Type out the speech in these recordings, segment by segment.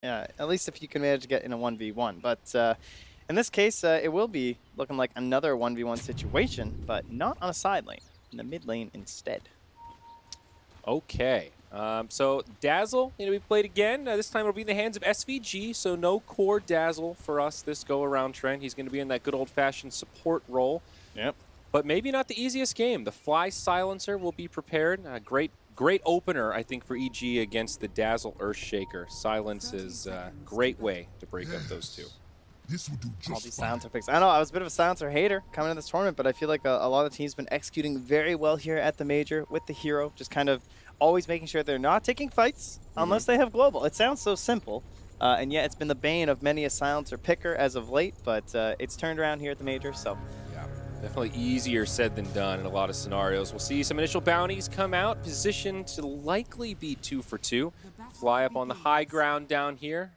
Yeah, at least if you can manage to get in a 1v1. But in this case, it will be looking like another 1v1 situation, but not on a side lane, in the mid lane instead. Okay. So Dazzle, we played again. This time it'll be in the hands of SVG, so no core Dazzle for us this go-around, Trent. He's going to be in that good old-fashioned support role. Yep. But maybe not the easiest game. The Fly Silencer will be prepared. Great opener, I think, for EG against the Dazzle Earthshaker. Silence is a great way to break up those two. This will do just All these silencer picks. I know I was a bit of a silencer hater coming in this tournament, but I feel like a lot of teams have been executing very well here at the major with the hero, just kind of always making sure they're not taking fights unless they have global. It sounds so simple, and yet it's been the bane of many a silencer picker as of late, but it's turned around here at the major, so. Yeah, definitely easier said than done in a lot of scenarios. We'll see some initial bounties come out, positioned to likely be 2 for 2. Fly up on the high ground down here.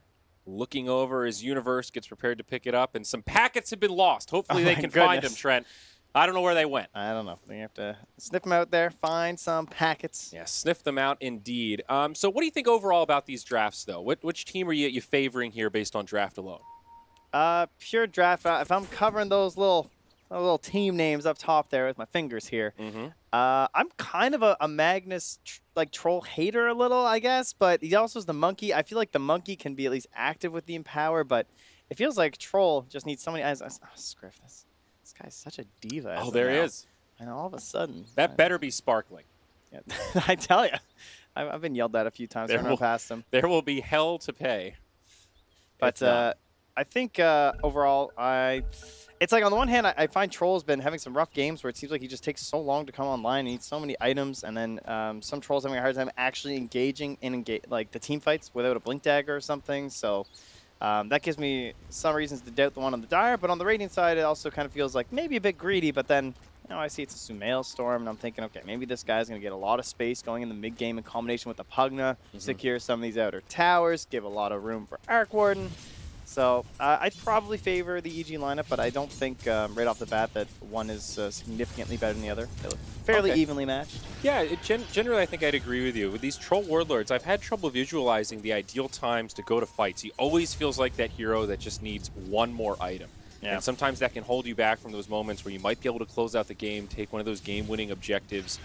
Looking over as Universe gets prepared to pick it up, and some packets have been lost. Hopefully they can find them, Trent. I don't know where they went. I don't know. They have to sniff them out there, find some packets. Yeah, sniff them out indeed. So what do you think overall about these drafts, though? Which team are you favoring here based on draft alone? Pure draft. If I'm covering those little team names up top there with my fingers here, I'm kind of a Magnus troll hater a little, I guess. But he also is the monkey. I feel like the monkey can be at least active with the Empower, but it feels like troll just needs so many eyes. Oh, Scriff, this guy's such a diva. Oh, there he is. And all of a sudden, that better be sparkling. Yeah, I tell you, I've been yelled at a few times running past him. There will be hell to pay. But I think overall, it's like on the one hand, I find Troll's been having some rough games where it seems like he just takes so long to come online. He needs so many items, and then some Trolls having a hard time actually engaging in the team fights without a Blink Dagger or something. So that gives me some reasons to doubt the one on the Dire. But on the Radiant side, it also kind of feels like maybe a bit greedy. But then I see it's a Sumail Storm, and I'm thinking, okay, maybe this guy's going to get a lot of space going in the mid game in combination with the Pugna, secure some of these outer towers, give a lot of room for Arc Warden. So I'd probably favor the EG lineup, but I don't think right off the bat that one is significantly better than the other. They look fairly evenly matched. Yeah, generally I think I'd agree with you. With these Troll Warlords, I've had trouble visualizing the ideal times to go to fights. He always feels like that hero that just needs one more item. Yeah. And sometimes that can hold you back from those moments where you might be able to close out the game, take one of those game-winning objectives.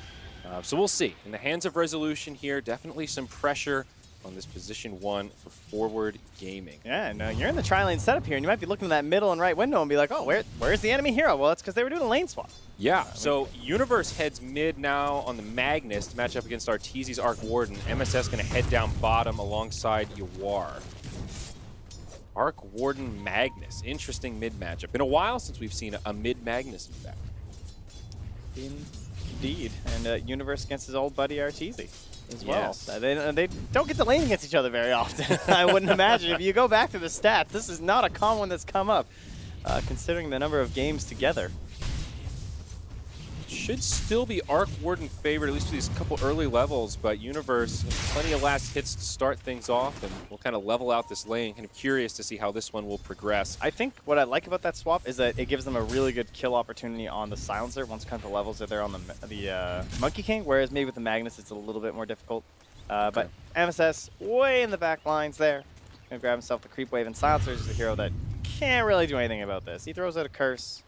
So we'll see. In the hands of Resolution here, definitely some pressure on this position 1 for forward gaming. Yeah, and you're in the tri-lane setup here, and you might be looking in that middle and right window and be like, oh, where's the enemy hero? Well, it's because they were doing a lane swap. Yeah, so Universe heads mid now on the Magnus to match up against Arteezy's Arc Warden. MSS going to head down bottom alongside Yawar. Arc Warden Magnus, interesting mid matchup. Been a while since we've seen a mid Magnus, in fact. Indeed, and Universe against his old buddy Arteezy as well. Yes. They don't get to lane against each other very often. I wouldn't imagine. If you go back to the stats, this is not a common one that's come up, considering the number of games together. Should still be Arc Warden favored, at least for these couple early levels, but Universe, plenty of last hits to start things off, and we'll kind of level out this lane. Kind of curious to see how this one will progress. I think what I like about that swap is that it gives them a really good kill opportunity on the Silencer once kind of the levels are there on the Monkey King, whereas maybe with the Magnus it's a little bit more difficult. But MSS way in the back lines there. Gonna grab himself the creep wave, and Silencer is a hero that can't really do anything about this. He throws out a curse,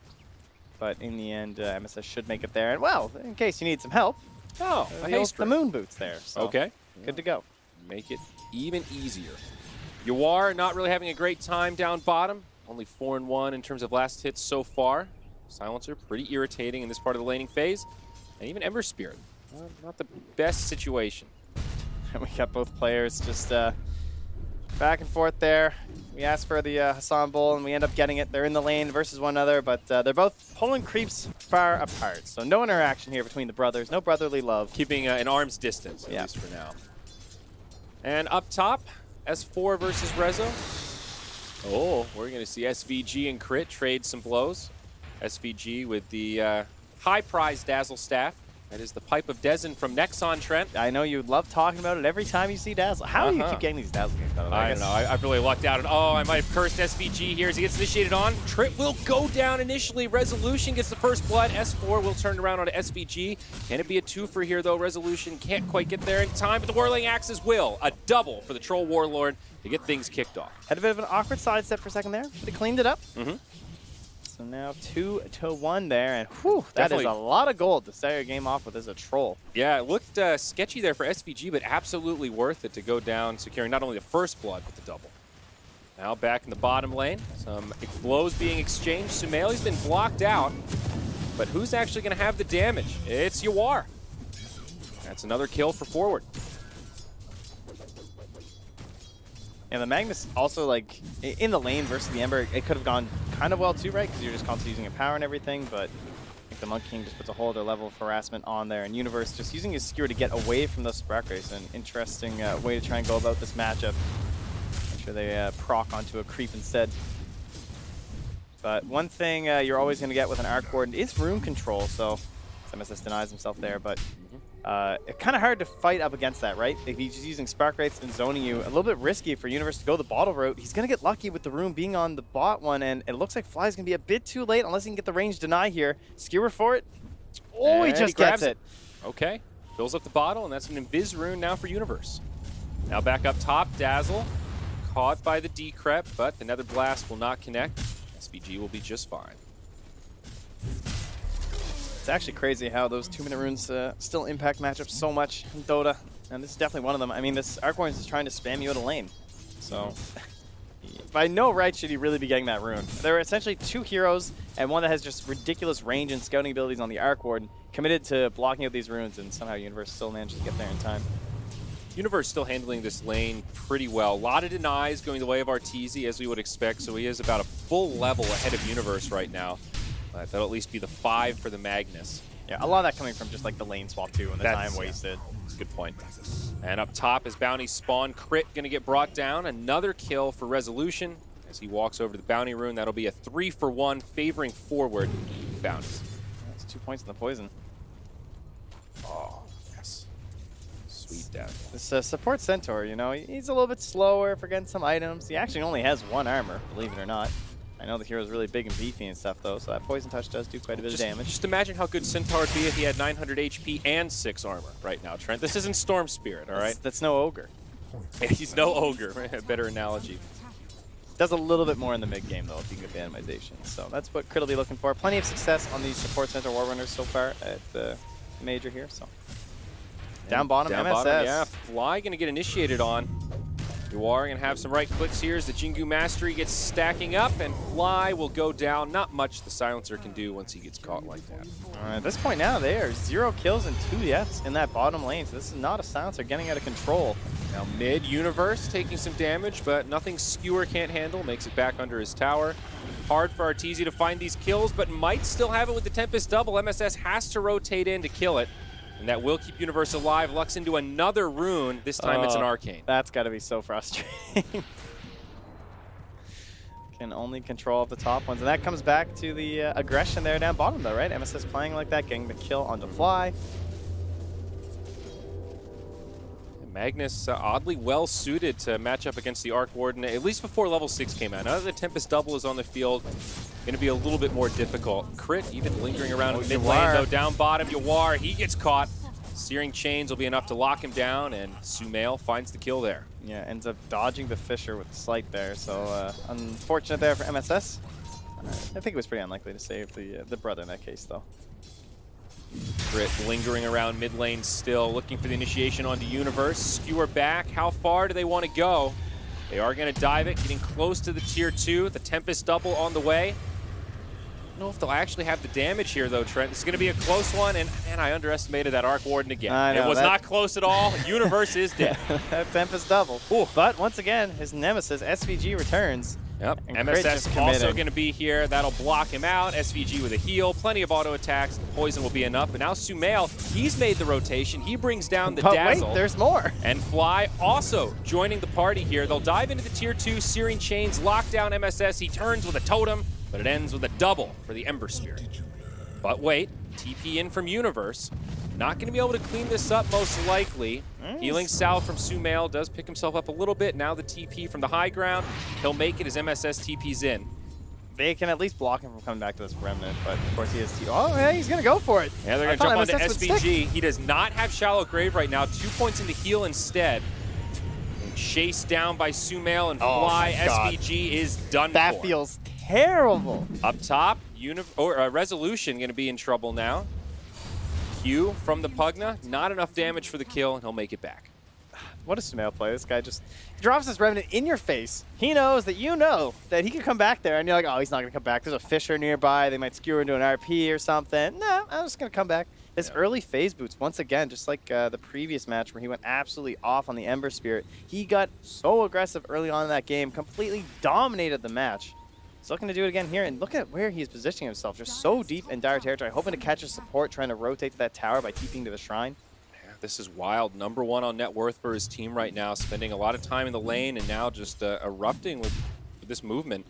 but in the end, MSS should make it there. And well, in case you need some help, the moon boots there. So okay, good to go. Make it even easier. Yawar not really having a great time down bottom. Only 4-1 in terms of last hits so far. Silencer pretty irritating in this part of the laning phase. And even Ember Spirit, not the best situation. And we got both players just back and forth there. We asked for the Hassan Bull, and we end up getting it. They're in the lane versus one another, but they're both pulling creeps far apart. So no interaction here between the brothers. No brotherly love. Keeping an arm's distance, at least for now. And up top, S4 versus Rezo. Oh, we're going to see SVG and Crit trade some blows. SVG with the high-prize Dazzle staff. That is the Pipe of Dezen from Nexon, Trent. I know you love talking about it every time you see Dazzle. How do you keep getting these Dazzle games? I don't know. I've really lucked out. And oh, I might have cursed SVG here as he gets initiated on. Trent will go down initially. Resolution gets the first blood. S4 will turn around onto SVG. Can it be a twofer here, though? Resolution can't quite get there in time, but the Whirling Axes will. A double for the Troll Warlord to get things kicked off. Had a bit of an awkward sidestep for a second there. They cleaned it up. So now 2-1 there, and whew, that is a lot of gold to start your game off with as a troll. Yeah, it looked sketchy there for SVG, but absolutely worth it to go down, securing not only the first blood, but the double. Now back in the bottom lane, some blows being exchanged. Sumaili's been blocked out, but who's actually going to have the damage? It's Ywar. That's another kill for forward. And the Magnus also, like, in the lane versus the Ember, it could have gone kind of well too, right? Because you're just constantly using a power and everything, but I think the Monkey King just puts a whole other level of harassment on there. And Universe just using his skewer to get away from those spark rays. An interesting way to try and go about this matchup. Make sure they proc onto a creep instead. But one thing you're always going to get with an Arc Warden is room control, so MSS denies himself there, but it's kind of hard to fight up against that, right? If he's just using spark rates and zoning you, a little bit risky for Universe to go the bottle route. He's going to get lucky with the room being on the bot one, and it looks like Fly's going to be a bit too late unless he can get the range deny here. Skewer for it. Oh, he just gets it. Okay, fills up the bottle, and that's an Invis rune now for Universe. Now back up top, Dazzle caught by the Decrep, but the Nether Blast will not connect. SVG will be just fine. It's actually crazy how those 2-minute runes still impact matchups so much in Dota, and this is definitely one of them. I mean, this Arc Warden is trying to spam you out of lane, so by no right should he really be getting that rune. There are essentially 2 heroes and one that has just ridiculous range and scouting abilities on the Arc Warden, committed to blocking out these runes, and somehow Universe still managed to get there in time. Universe still handling this lane pretty well. A lot of denies going the way of Arteezy, as we would expect, so he is about a full level ahead of Universe right now. That'll at least be the 5 for the Magnus. Yeah, a lot of that coming from just like the lane swap too and the time wasted. That's a good point. And up top as Bounty spawn, Crit going to get brought down. Another kill for Resolution as he walks over to the Bounty rune. That'll be a 3-for-1 favoring forward Bounties. That's 2 points in the poison. Oh, yes. Sweet death. This support Centaur, you know, he's a little bit slower for getting some items. He actually only has 1 armor, believe it or not. I know the hero's really big and beefy and stuff, though, so that Poison Touch does do quite a bit of damage. Just imagine how good Centaur would be if he had 900 HP and 6 armor right now, Trent. This isn't Storm Spirit, all right? That's no Ogre. He's no Ogre. Better analogy. Does a little bit more in the mid-game, though, if you can get animation. So that's what Crit will be looking for. Plenty of success on these support Centaur Warrunners so far at the major here, so. Down bottom, MSS. Bottom, yeah, Fly going to get initiated on. You are going to have some right clicks here as the Jingu Mastery gets stacking up, and Fly will go down. Not much the Silencer can do once he gets caught like that. At this point now, they are 0 kills and 2 deaths in that bottom lane, so this is not a Silencer getting out of control. Now mid, Universe taking some damage, but nothing Skewer can't handle. Makes it back under his tower. Hard for Arteezy to find these kills, but might still have it with the Tempest double. MSS has to rotate in to kill it. And that will keep Universe alive. Lux into another rune. This time it's an Arcane. That's got to be so frustrating. Can only control the top ones. And that comes back to the aggression there down bottom, though, right? MSS playing like that, getting the kill on the Fly. Magnus oddly well suited to match up against the Arc Warden, at least before level 6 came out. Now that the Tempest double is on the field, going to be a little bit more difficult. Crit even lingering around in mid lane, though. Down bottom, Ywar, he gets caught. Searing Chains will be enough to lock him down, and Sumail finds the kill there. Yeah, ends up dodging the Fissure with the Slight there, so unfortunate there for MSS. I think it was pretty unlikely to save the brother in that case, though. Crit lingering around mid lane still, looking for the initiation onto Universe. Skewer back. How far do they want to go? They are going to dive it, getting close to the tier 2. The Tempest double on the way. I don't know if they'll actually have the damage here, though, Trent. This is going to be a close one, and man, I underestimated that Arc Warden again. It was not close at all. Universe is dead. That Tempest double. Ooh. But once again, his nemesis, SVG, returns. Yep, MSS also going to be here. That'll block him out. SVG with a heal. Plenty of auto attacks. Poison will be enough. But now Sumail, he's made the rotation. He brings down the Dazzle. Wait, there's more. And Fly also joining the party here. They'll dive into the tier 2. Searing Chains, lock down MSS. He turns with a totem, but it ends with a double for the Ember Spirit. But wait, TP in from Universe. Not going to be able to clean this up most likely. Healing Salve from Sumail does pick himself up a little bit. Now the TP from the high ground. He'll make it as MSS TP's in. They can at least block him from coming back to this Remnant, but of course he has Oh, yeah, he's going to go for it. Yeah, they're going to jump onto SVG. He does not have Shallow Grave right now. 2 points into heal instead. And chased down by Sumail and Fly. SVG is done that for. Feels terrible. Up top, Resolution going to be in trouble now. Q from the Pugna. Not enough damage for the kill, and he'll make it back. What a Sumail play. This guy just drops this Remnant in your face. He knows that you know that he can come back there, and you're like, oh, he's not going to come back. There's a Fisher nearby. They might skewer into an RP or something. No, I'm just going to come back. His early phase boots, once again, just like the previous match where he went absolutely off on the Ember Spirit, he got so aggressive early on in that game, completely dominated the match. He's looking to do it again here, and look at where he's positioning himself. Just so deep in dire territory, hoping to catch his support, trying to rotate to that tower by TPing to the shrine. This is wild. #1 on net worth for his team right now, spending a lot of time in the lane and now just erupting with this movement.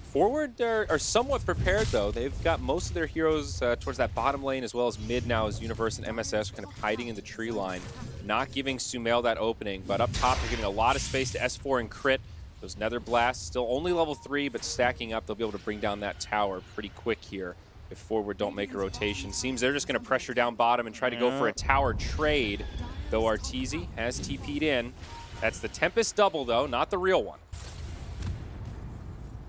Forward are somewhat prepared, though. They've got most of their heroes towards that bottom lane, as well as mid now as Universe and MSS kind of hiding in the tree line, not giving Sumail that opening. But up top, they're giving a lot of space to S4 and Crit. Those Nether Blasts, still only level 3, but stacking up, they'll be able to bring down that tower pretty quick here if Forward don't make a rotation. Seems they're just going to pressure down bottom and try to go for a tower trade, though Arteezy has TP'd in. That's the Tempest double, though, not the real one.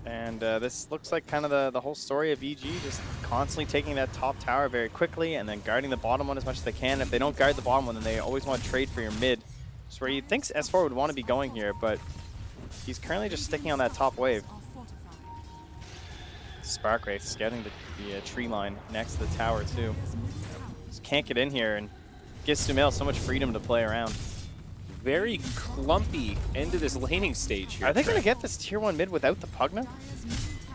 And this looks like kind of the whole story of EG, just constantly taking that top tower very quickly and then guarding the bottom one as much as they can. If they don't guard the bottom one, then they always want to trade for your mid. It's where you think S4 would want to be going here, but he's currently just sticking on that top wave. Spark Wraith scouting the tree line next to the tower too. Just can't get in here and gives Sumail so much freedom to play around. Very clumpy end of this laning stage here. Are they going to get this tier 1 mid without the Pugna?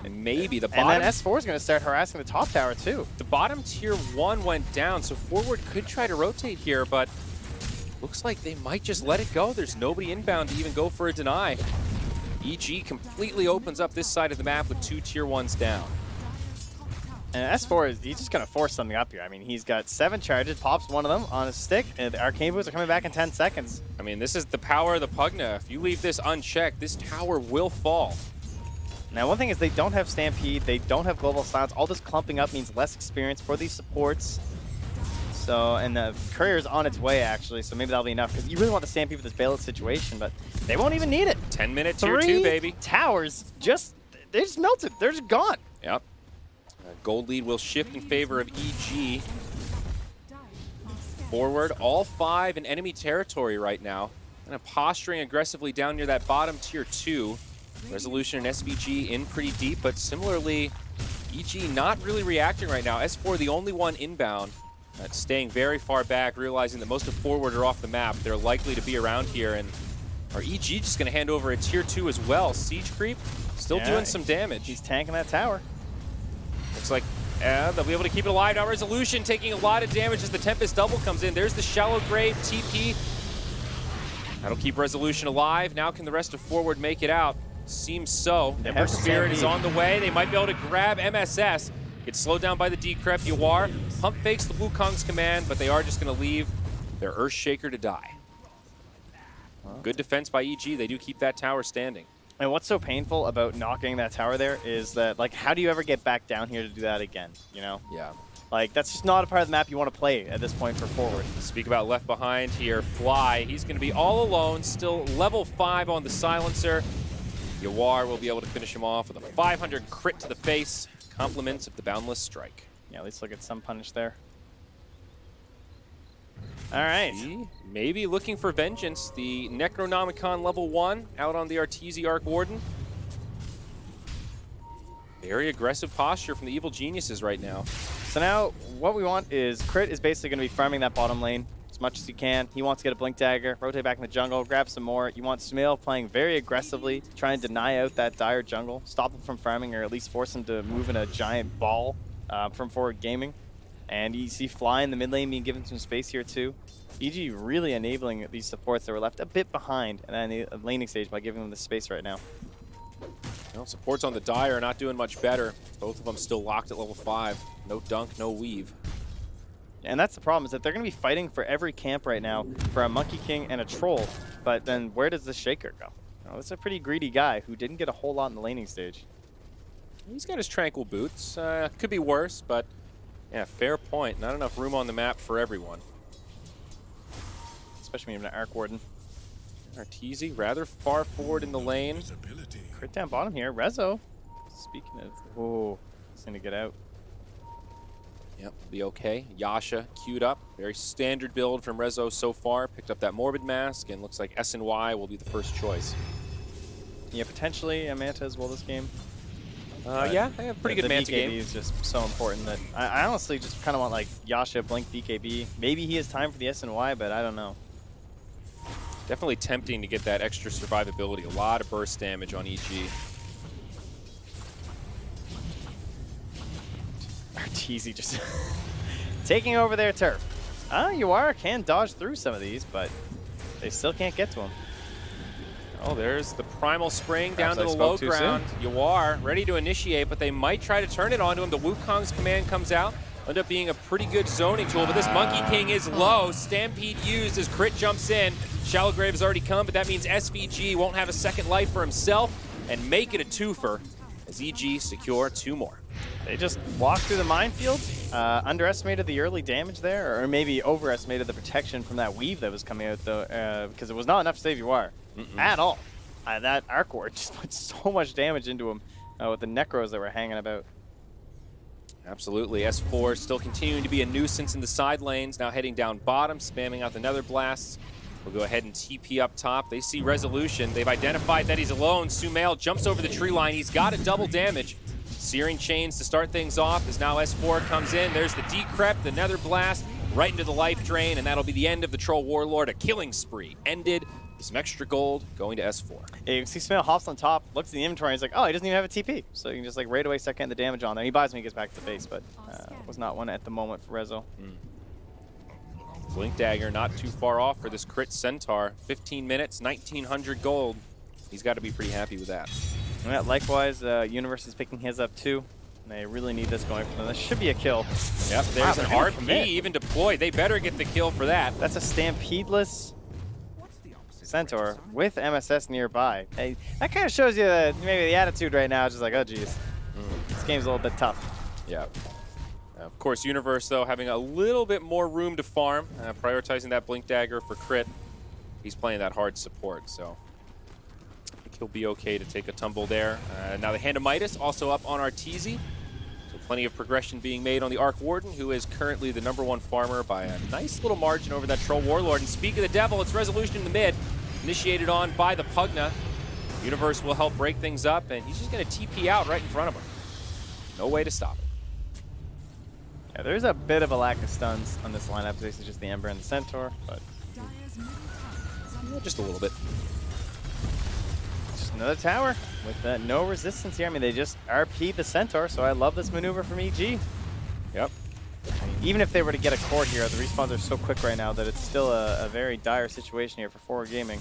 And maybe the bottom. And then S4 is going to start harassing the top tower too. The bottom tier 1 went down, so Forward could try to rotate here, but looks like they might just let it go. There's nobody inbound to even go for a deny. EG completely opens up this side of the map with 2 tier 1s down. And S4, he's just going to force something up here. I mean, he's got 7 charges, pops one of them on his stick, and the Arcane Boots are coming back in 10 seconds. I mean, this is the power of the Pugna. If you leave this unchecked, this tower will fall. Now, one thing is they don't have Stampede, they don't have Global Silence. All this clumping up means less experience for these supports. So, and the Courier's on its way, actually, so maybe that'll be enough. Because you really want the Stampede for this Bailiff situation, but they won't even need it. 10-minute tier 2, baby. 3 towers, they just melted. They're just gone. Yep. Gold lead will shift in favor of EG. Forward, all 5 in enemy territory right now. Kind of posturing aggressively down near that bottom tier 2. Resolution and SVG in pretty deep, but similarly, EG not really reacting right now. S4 the only one inbound. Staying very far back, realizing that most of Forward are off the map. They're likely to be around here, and are EG just going to hand over a tier 2 as well? Siege Creep still doing some damage. He's tanking that tower. Looks like they'll be able to keep it alive. Now Resolution taking a lot of damage as the Tempest double comes in. There's the Shallow Grave TP. That'll keep Resolution alive. Now can the rest of Forward make it out? Seems so. Ember Spirit is on the way. They might be able to grab MSS. Gets slowed down by the Decrep. Yawar pump fakes the Wukong's command, but they are just going to leave their Earthshaker to die. Good defense by EG. They do keep that tower standing. And what's so painful about not getting that tower there is that, like, how do you ever get back down here to do that again, you know? Yeah. Like, that's just not a part of the map you want to play at this point for Forward. Speak about left behind here. Fly, he's going to be all alone, still level 5 on the Silencer. Yawar will be able to finish him off with a 500 crit to the face. Compliments of the Boundless Strike. Yeah, at least look at some punish there. All right. Maybe looking for vengeance. The Necronomicon level 1 out on the Arteezy Arc Warden. Very aggressive posture from the Evil Geniuses right now. So now what we want is Crit is basically going to be farming that bottom lane as much as he can. He wants to get a Blink Dagger, rotate back in the jungle, grab some more. You want Sumail playing very aggressively, trying to deny out that dire jungle, stop him from farming, or at least force him to move in a giant ball from Forward Gaming. And you see Fly in the mid lane being given some space here too. EG really enabling these supports that were left a bit behind and then the laning stage by giving them the space right now. Well, supports on the Dire are not doing much better. Both of them still locked at level 5. No dunk, no weave. And that's the problem, is that they're going to be fighting for every camp right now for a Monkey King and a Troll. But then where does the Shaker go? Oh, it's a pretty greedy guy who didn't get a whole lot in the laning stage. He's got his Tranquil Boots. Could be worse, but yeah, fair point. Not enough room on the map for everyone. Especially when you have an Arc Warden. Arteezy rather far forward in the lane. Crit down bottom here. Rezo. Speaking of, oh, he's going to get out. Yep, be okay. Yasha queued up. Very standard build from Rezo so far. Picked up that Morbid Mask, and looks like S&Y will be the first choice. Yeah, potentially a Manta as well this game. Yeah, they have a pretty good Manta game. BKB is just so important that I honestly just kind of want like Yasha, Blink, BKB. Maybe he has time for the S&Y, but I don't know. Definitely tempting to get that extra survivability. A lot of burst damage on EG. Arteezy just taking over their turf. Ioannis can dodge through some of these, but they still can't get to him. Oh, there's the Primal Spring down to the low ground. Ioannis ready to initiate, but they might try to turn it onto him. The Wukong's command comes out. End up being a pretty good zoning tool, but this Monkey King is low. Stampede used as Crit jumps in. Shallow Grave has already come, but that means SVG won't have a second life for himself and make it a twofer as EG secure 2 more. They just walked through the minefield, underestimated the early damage there, or maybe overestimated the protection from that weave that was coming out, though, because it was not enough to save Ioannis at all. That Arc Ward just put so much damage into him with the Necros that were hanging about. Absolutely. S4 still continuing to be a nuisance in the side lanes, now heading down bottom, spamming out the Nether Blasts. We'll go ahead and TP up top. They see Resolution. They've identified that he's alone. Sumail jumps over the tree line. He's got a double damage. Searing Chains to start things off as now S4 comes in. There's the Decrep, the Nether Blast, right into the life drain, and that'll be the end of the Troll Warlord. A killing spree ended. Some extra gold going to S4. Yeah, you can see Sumail hops on top, looks at the inventory, and he's like, oh, he doesn't even have a TP. So you can just like right away start getting the damage on there. He buys when he gets back to the base, but was not one at the moment for Rezo. Blink Dagger not too far off for this Crit Centaur. 15 minutes, 1,900 gold. He's got to be pretty happy with that. Yeah, likewise, Universe is picking his up too. They really need this going for them. This should be a kill. Yep, there's an RP even deployed. They better get the kill for that. That's a Stampedeless Centaur with MSS nearby. Hey, that kind of shows you that maybe the attitude right now is just like, oh geez, this game's a little bit tough. Yeah. Of course, Universe, though, having a little bit more room to farm, prioritizing that Blink Dagger for crit. He's playing that hard support, so I think he'll be okay to take a tumble there. Now the Hand of Midas also up on Arteezy. So plenty of progression being made on the Arc Warden, who is currently the #1 farmer by a nice little margin over that Troll Warlord. And speak of the devil, it's Resolution in the mid, initiated on by the Pugna. Universe will help break things up, and he's just going to TP out right in front of him. No way to stop it. Yeah, there's a bit of a lack of stuns on this lineup. This is just the Ember and the Centaur, but yeah, just a little bit. Just another tower with no resistance here. I mean, they just RP'd the Centaur, so I love this maneuver from EG. Yep. I mean, even if they were to get a core here, the respawns are so quick right now that it's still a very dire situation here for Forward Gaming.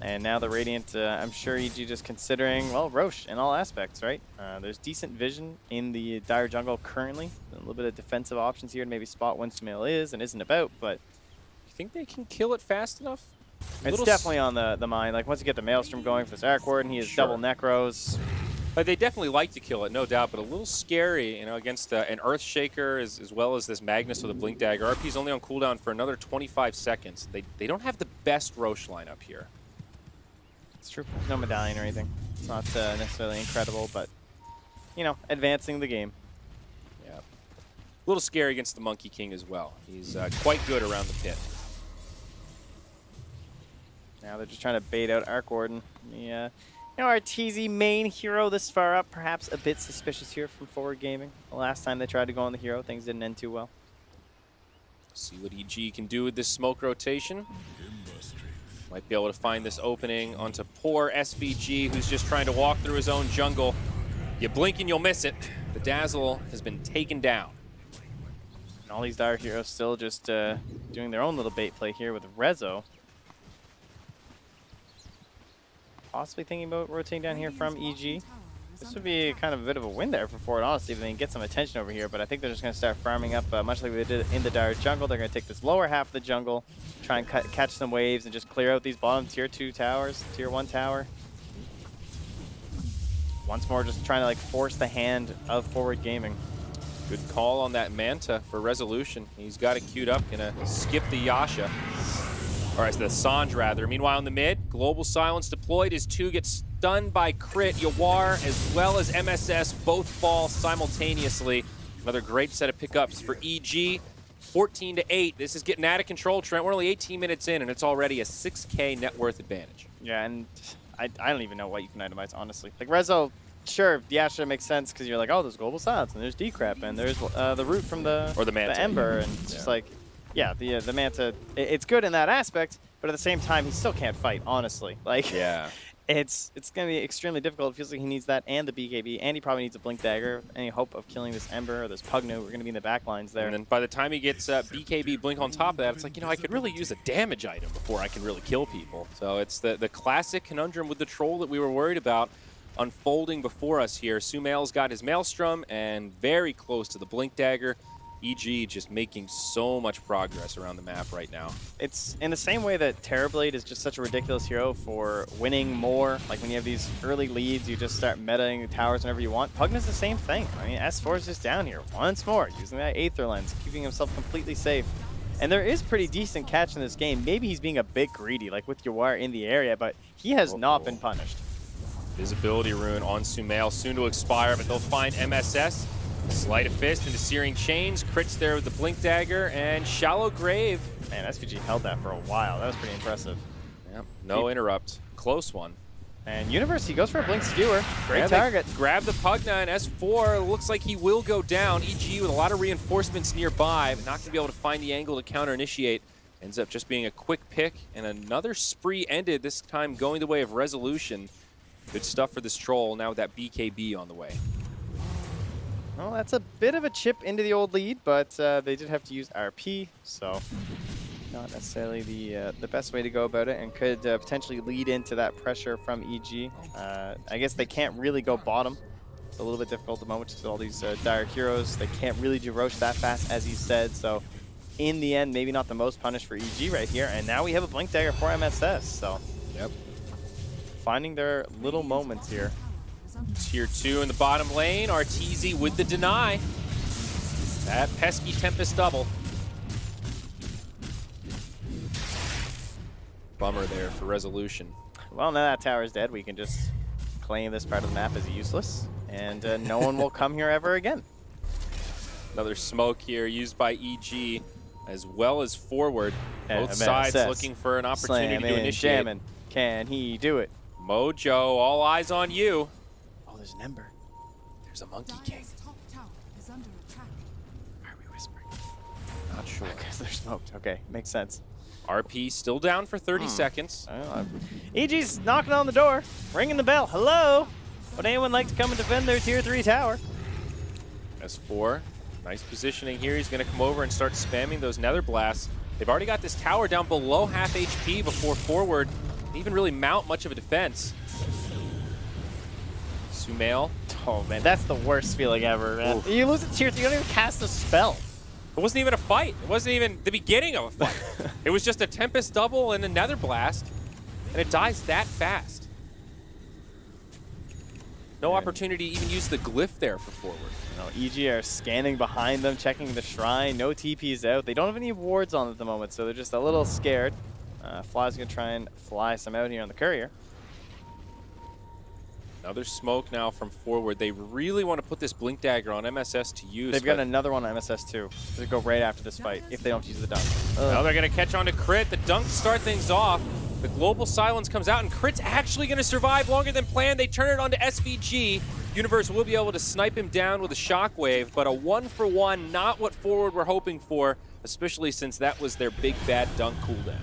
And now the Radiant, I'm sure EG just considering, well, Roche in all aspects, right? There's decent vision in the dire jungle currently. A little bit of defensive options here to maybe spot when Sumail is and isn't about, but you think they can kill it fast enough? It's definitely on the mind. Like, once you get the Maelstrom going for this Arc Warden, he has double Necros. But they definitely like to kill it, no doubt, but a little scary, you know, against an Earthshaker as well as this Magnus with a Blink Dagger. RP's only on cooldown for another 25 seconds. They don't have the best Roche lineup here. It's true. There's no medallion or anything. It's not necessarily incredible, but, you know, advancing the game. Yeah. A little scary against the Monkey King as well. He's quite good around the pit. Now they're just trying to bait out Arc Warden. Yeah. You know, Arteezy, main hero this far up, perhaps a bit suspicious here from Forward Gaming. The last time they tried to go on the hero, things didn't end too well. See what EG can do with this smoke rotation. Might be able to find this opening onto poor SVG, who's just trying to walk through his own jungle. You blink and you'll miss it. The Dazzle has been taken down. And all these dire heroes still just doing their own little bait play here with Rezo. Possibly thinking about rotating down here from EG. This would be kind of a bit of a win there for Forward, honestly, if they can get some attention over here. But I think they're just going to start farming up, much like we did in the Dire jungle. They're going to take this lower half of the jungle, try and catch some waves, and just clear out these bottom tier 2 towers, tier 1 tower. Once more, just trying to like force the hand of Forward Gaming. Good call on that Manta for Resolution. He's got it queued up, gonna skip the Yasha. Or the Sanj, rather. Meanwhile, in the mid, Global Silence deployed as 2 gets stunned by Crit. Yawar as well as MSS both fall simultaneously. Another great set of pickups for EG. 14-8. This is getting out of control, Trent. We're only 18 minutes in, and it's already a 6K net worth advantage. Yeah, and I don't even know what you can itemize, honestly. Like, Rezo, sure, the Yasha makes sense because you're like, oh, there's Global Silence, and there's Decrep, and there's the root from the Manta. The Ember, and it's just like, yeah, the Manta, it's good in that aspect, but at the same time, he still can't fight, honestly. Like, yeah, it's going to be extremely difficult. It feels like he needs that and the BKB, and he probably needs a Blink Dagger. Any hope of killing this Ember or this Pugno, we're going to be in the back lines there. And then by the time he gets BKB Blink on top of that, it's like, I could really use a damage item before I can really kill people. So it's the classic conundrum with the Troll that we were worried about unfolding before us here. Sumail's got his Maelstrom and very close to the Blink Dagger. EG just making so much progress around the map right now. It's in the same way that Terrorblade is just such a ridiculous hero for winning more. Like when you have these early leads, you just start metaing the towers whenever you want. Pugna's the same thing. I mean, S4 is just down here once more, using that Aether Lens, keeping himself completely safe. And there is pretty decent catch in this game. Maybe he's being a bit greedy, like with Yawar in the area, but he has not been punished. Visibility rune on Sumail, soon to expire, but they'll find MSS. Sleight of Fist into Searing Chains, crits there with the Blink Dagger, and Shallow Grave. Man, SVG held that for a while. That was pretty impressive. Yep, no interrupt. Close one. And Universe, he goes for a Blink Skewer. Great target. Grab the Pugna, and S4 looks like he will go down. EG with a lot of reinforcements nearby, but not going to be able to find the angle to counter-initiate. Ends up just being a quick pick, and another spree ended, this time going the way of Resolution. Good stuff for this Troll, now with that BKB on the way. Well, that's a bit of a chip into the old lead, but they did have to use RP, so not necessarily the best way to go about it, and could potentially lead into that pressure from EG. I guess they can't really go bottom. It's a little bit difficult at the moment with all these dire heroes. They can't really do Roche that fast, as he said, so in the end, maybe not the most punished for EG right here, and now we have a Blink Dagger for MSS, so yep, finding their little moments here. Tier 2 in the bottom lane, Arteezy with the deny. That pesky Tempest double. Bummer there for Resolution. Well, now that tower is dead, we can just claim this part of the map as useless, and no one will come here ever again. Another smoke here used by EG, as well as Forward. Both sides looking for an opportunity to initiate. Jamming. Can he do it? Mojo, all eyes on you. There's an Ember. There's a Monkey King. Why are we whispering? Not sure. Because they're smoked. Okay, makes sense. RP still down for 30 seconds. EG's knocking on the door, ringing the bell. Hello? Would anyone like to come and defend their tier 3 tower? S4, nice positioning here. He's going to come over and start spamming those Nether Blasts. They've already got this tower down below half HP before Forward can even really mount much of a defense. Sumail. Oh man, that's the worst feeling ever, man. Oof. You lose a tier 3, you don't even cast a spell. It wasn't even a fight. It wasn't even the beginning of a fight. It was just a Tempest double and a Nether Blast, and it dies that fast. No opportunity to even use the glyph there for Forward. EG are scanning behind them, checking the shrine. No TP's out. They don't have any wards on at the moment, so they're just a little scared. Fly's going to try and fly some out here on the courier. Another smoke now from Forward. They really want to put this Blink Dagger on MSS to use. They've got another one on MSS too. They go right after this fight if they don't use the dunk. Now they're going to catch on to Crit. The dunk to start things off. The Global Silence comes out, and Crit's actually going to survive longer than planned. They turn it onto SVG. Universe will be able to snipe him down with a Shockwave, but a 1-for-1, not what Forward were hoping for, especially since that was their big bad dunk cooldown.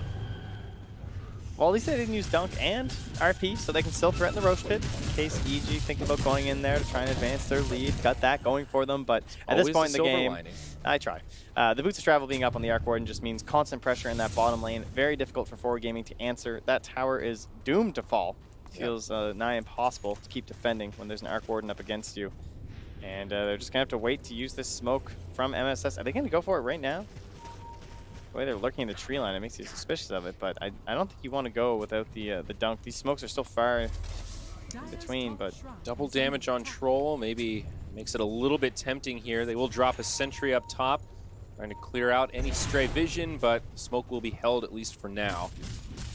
Well, at least they didn't use Dunk and RP, so they can still threaten the Roche Pit in case EG thinking about going in there to try and advance their lead. Got that going for them, but at this point in the game, I try. The Boots of Travel being up on the Arc Warden just means constant pressure in that bottom lane. Very difficult for Forward Gaming to answer. That tower is doomed to fall. Feels nigh impossible to keep defending when there's an Arc Warden up against you. And they're just going to have to wait to use this smoke from MSS. Are they going to go for it right now? The way they're lurking in the tree line, it makes you suspicious of it. But I don't think you want to go without the dunk. These smokes are still far in between, but... Double damage on Troll maybe makes it a little bit tempting here. They will drop a sentry up top, trying to clear out any stray vision, but smoke will be held at least for now.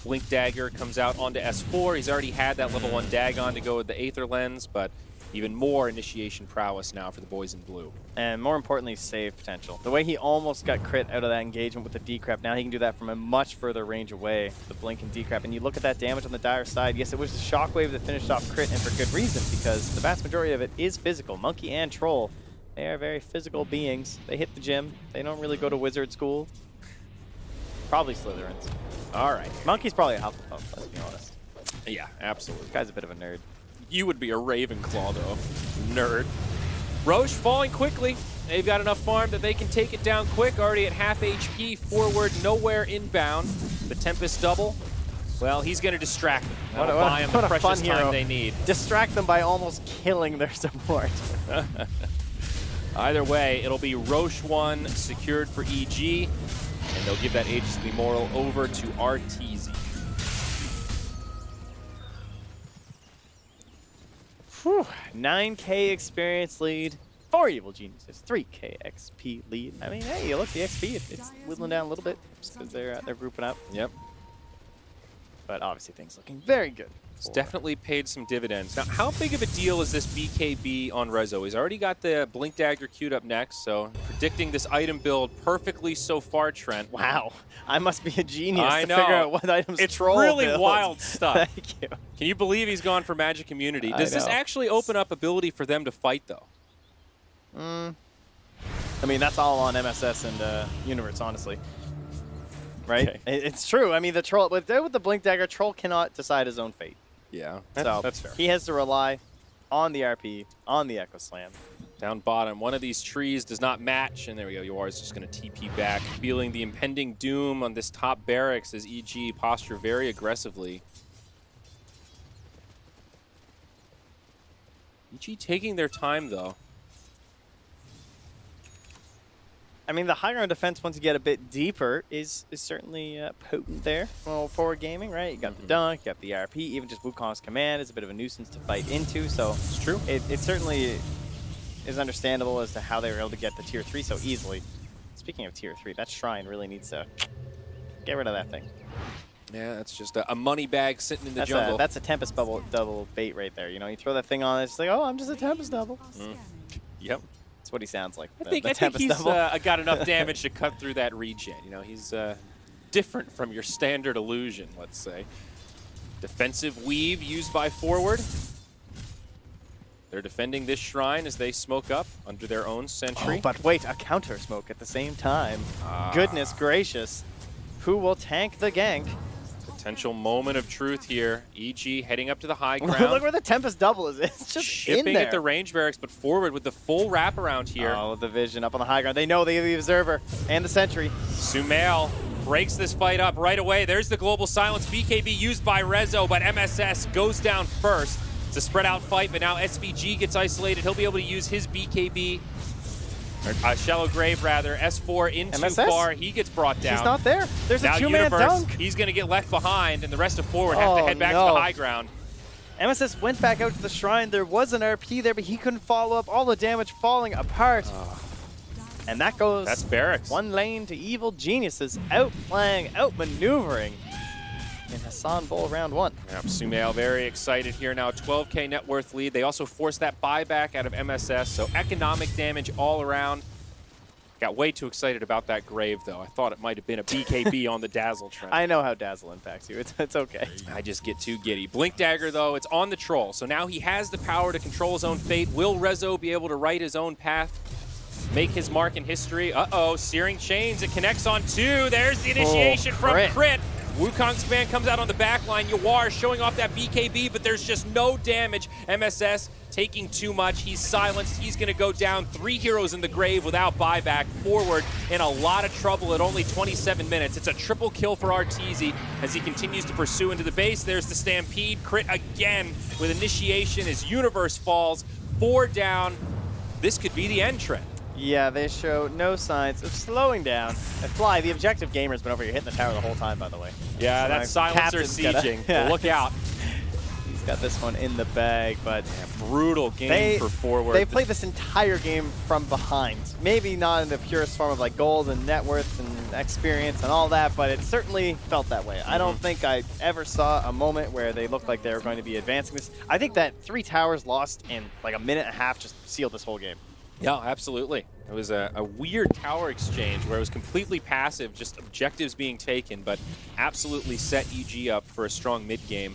Blink Dagger comes out onto S4. He's already had that level 1 Dagon to go with the Aether Lens, but even more initiation prowess now for the boys in blue. And more importantly, save potential. The way he almost got crit out of that engagement with the decrep, now he can do that from a much further range away, the blink and decrep. And you look at that damage on the Dire side, yes, it was the shockwave that finished off crit, and for good reason, because the vast majority of it is physical. Monkey and Troll, they are very physical beings. They hit the gym. They don't really go to wizard school. Probably Slytherins. All right. Monkey's probably a Hufflepuff, let's be honest. Yeah, absolutely. This guy's a bit of a nerd. You would be a Ravenclaw, though. Nerd. Roche falling quickly. They've got enough farm that they can take it down quick. Already at half HP. Forward, nowhere inbound. The Tempest double. Well, he's going to distract them. That'll buy him the precious time they need. Distract them by almost killing their support. Either way, it'll be Roche 1 secured for EG. And they'll give that Aegis of the Immortal over to RTZ. Whew. 9K experience lead, 4 Evil Geniuses, 3K XP lead. I mean, hey, look, the XP, it's whittling down a little bit just because they're grouping up. Yep. But obviously things looking very good. It's definitely paid some dividends. Now, how big of a deal is this BKB on Rezo? He's already got the Blink Dagger queued up next, so predicting this item build perfectly so far, Trent. Wow, I must be a genius to figure out what items it's Troll really builds. Wild stuff. Thank you. Can you believe he's gone for Magic Immunity? Does this actually open up ability for them to fight, though? I mean, that's all on MSS and Universe, honestly. Right? Okay. It's true. I mean, the Troll, with the Blink Dagger, Troll cannot decide his own fate. Yeah, so that's fair. He has to rely on the RP, on the Echo Slam. Down bottom, one of these trees does not match, and there we go. Ioannis just going to TP back, feeling the impending doom on this top barracks as EG posture very aggressively. EG taking their time, though. I mean, the high ground defense, once you get a bit deeper, is certainly potent there. Well, forward gaming, right? You got the dunk, you got the RP, even just Wukong's command is a bit of a nuisance to fight into. So it's true. It certainly is understandable as to how they were able to get the tier 3 so easily. Speaking of tier 3, that shrine really needs to get rid of that thing. Yeah, that's just a money bag sitting in the jungle. That's a Tempest double bait right there. You know, you throw that thing on, it's like, oh, I'm just a Tempest double. Yep. That's what he sounds like. I think he's got enough damage to cut through that regen. You know, he's different from your standard illusion, let's say. Defensive weave used by forward. They're defending this shrine as they smoke up under their own sentry. Oh, but wait, a counter smoke at the same time. Goodness gracious. Who will tank the gank? Potential moment of truth here. EG heading up to the high ground. Look where the Tempest double is. It's just shipping in there. At the range barracks, but forward with the full wraparound here. Oh, the vision up on the high ground. They know they have the observer and the sentry. Sumail breaks this fight up right away. There's the global silence. BKB used by Rezo, but MSS goes down first. It's a spread out fight, but now SVG gets isolated. He'll be able to use his BKB. Shallow Grave, rather. S4 in too far. He gets brought down. He's not there. There's now a two-man dunk. He's going to get left behind, and the rest of forward have to head back to the high ground. MSS went back out to the shrine. There was an RP there, but he couldn't follow up. All the damage falling apart. And that goes... That's barracks. One lane to Evil Geniuses, outplaying, outmaneuvering in Hassan Bowl round 1. Yep, Sumail very excited here now. 12K net worth lead. They also forced that buyback out of MSS, so economic damage all around. Got way too excited about that grave, though. I thought it might have been a BKB on the Dazzle trend. I know how Dazzle impacts you. It's okay. I just get too giddy. Blink Dagger, though, it's on the Troll, so now he has the power to control his own fate. Will Rezo be able to write his own path? Make his mark in history? Uh-oh, Searing Chains. It connects on 2. There's the initiation from Crit. Wukong's command comes out on the back line. Yawar showing off that BKB, but there's just no damage. MSS taking too much. He's silenced. He's going to go down. 3 heroes in the grave without buyback. Forward in a lot of trouble at only 27 minutes. It's a triple kill for Arteezy as he continues to pursue into the base. There's the Stampede. Crit again with initiation as Universe falls. 4 down. This could be the end, Trent. Yeah, they show no signs of slowing down. And Fly, the objective gamer's been over here hitting the tower the whole time, by the way. Yeah, so that's Silencer sieging. Yeah. Look out. He's got this one in the bag, but brutal game for Forward. They played this entire game from behind. Maybe not in the purest form of like gold and net worth and experience and all that, but it certainly felt that way. I don't think I ever saw a moment where they looked like they were going to be advancing this. I think that 3 towers lost in like a minute and a half just sealed this whole game. Yeah, absolutely. It was a weird tower exchange where it was completely passive, just objectives being taken, but absolutely set EG up for a strong mid game.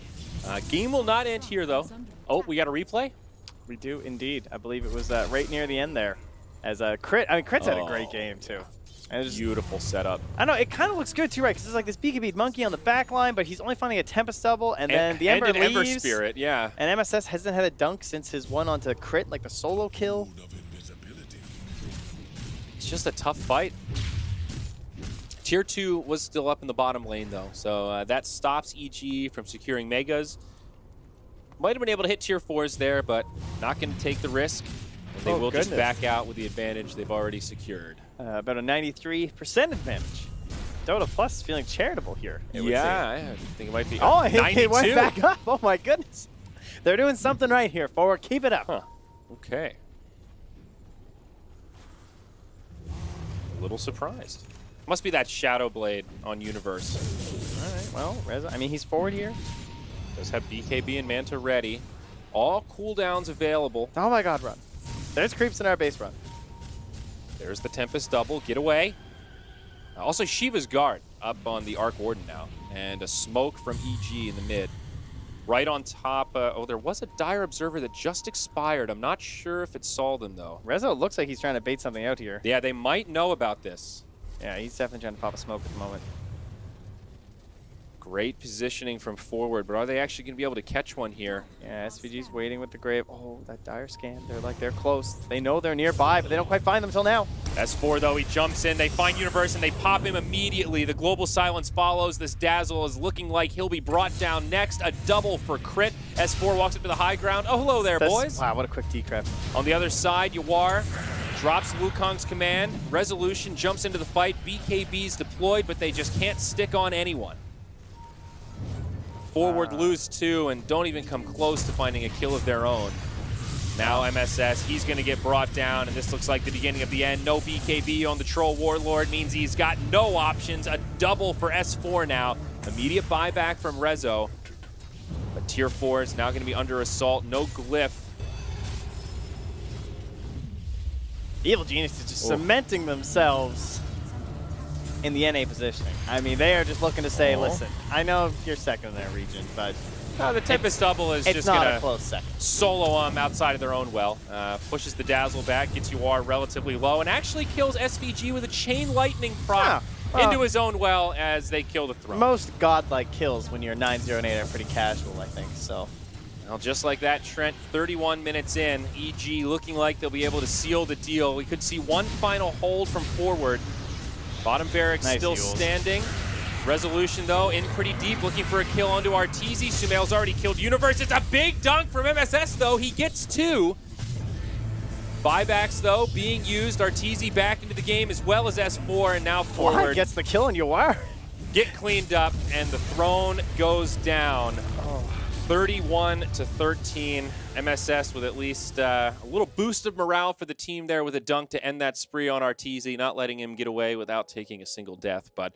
Game will not end here, though. Oh, we got a replay? We do indeed. I believe it was right near the end there. As Crit, I mean, Crit's had a great game, too. And beautiful setup. I know, it kind of looks good, too, right? Because there's like this BKB monkey on the back line, but he's only finding a Tempest double, and then the Ember leaves. Ember Spirit, yeah. And MSS hasn't had a dunk since his one onto Crit, like the solo kill. It's just a tough fight. Tier 2 was still up in the bottom lane, though, so that stops EG from securing Megas. Might have been able to hit Tier 4s there, but not going to take the risk. And they will just back out with the advantage they've already secured. About a 93% advantage. Dota Plus feeling charitable here. Yeah, I think it might be. Oh, it went back up. Oh, my goodness. They're doing something right here. Forward, keep it up. Huh. Okay. A little surprised. Must be that Shadow Blade on Universe. All right, well, Reza, I mean, he's forward here. Does have BKB and Manta ready. All cooldowns available. Oh my god, run. There's creeps in our base run. There's the Tempest double. Get away. Also, Sheeva's guard up on the Arc Warden now. And a smoke from EG in the mid. Right on top. Oh, there was a Dire Observer that just expired. I'm not sure if it saw them, though. Rezo looks like he's trying to bait something out here. Yeah, they might know about this. Yeah, he's definitely trying to pop a smoke at the moment. Great positioning from Forward, but are they actually going to be able to catch one here? Yeah, SVG's waiting with the grave. Oh, that Dire scan. They're close. They know they're nearby, but they don't quite find them until now. S4, though, he jumps in. They find Universe, and they pop him immediately. The Global Silence follows. This Dazzle is looking like he'll be brought down next. A double for Crit. S4 walks up to the high ground. Oh, hello there, boys. Wow, what a quick decrypt. On the other side, Yawar drops Wukong's command. Resolution jumps into the fight. BKB's deployed, but they just can't stick on anyone. Forward lose 2 and don't even come close to finding a kill of their own. Now MSS, he's going to get brought down, and this looks like the beginning of the end. No BKB on the Troll Warlord means he's got no options. A double for S4 now. Immediate buyback from Rezo. But Tier 4 is now going to be under assault. No glyph. Evil Genius is just cementing themselves in the NA positioning. I mean, they are just looking to say, listen, I know you're second in that region, but the Tempest double is just going to solo them outside of their own well. Pushes the Dazzle back, gets Yawar relatively low, and actually kills SVG with a Chain Lightning proc into his own well as they kill the Throne. Most godlike kills when you're 9-0 and 8 are pretty casual, I think, so. Well, just like that, Trent, 31 minutes in, EG looking like they'll be able to seal the deal. We could see one final hold from Forward. Bottom barracks still standing. Resolution, though, in pretty deep, looking for a kill onto Arteezy. Sumail's already killed Universe. It's a big dunk from MSS, though. He gets 2. Buybacks, though, being used. Arteezy back into the game as well as S4, and now Forward gets the kill on Yawar. Get cleaned up, and the Throne goes down. 31-13. MSS with at least a little boost of morale for the team there with a dunk to end that spree on Arteezy, not letting him get away without taking a single death. But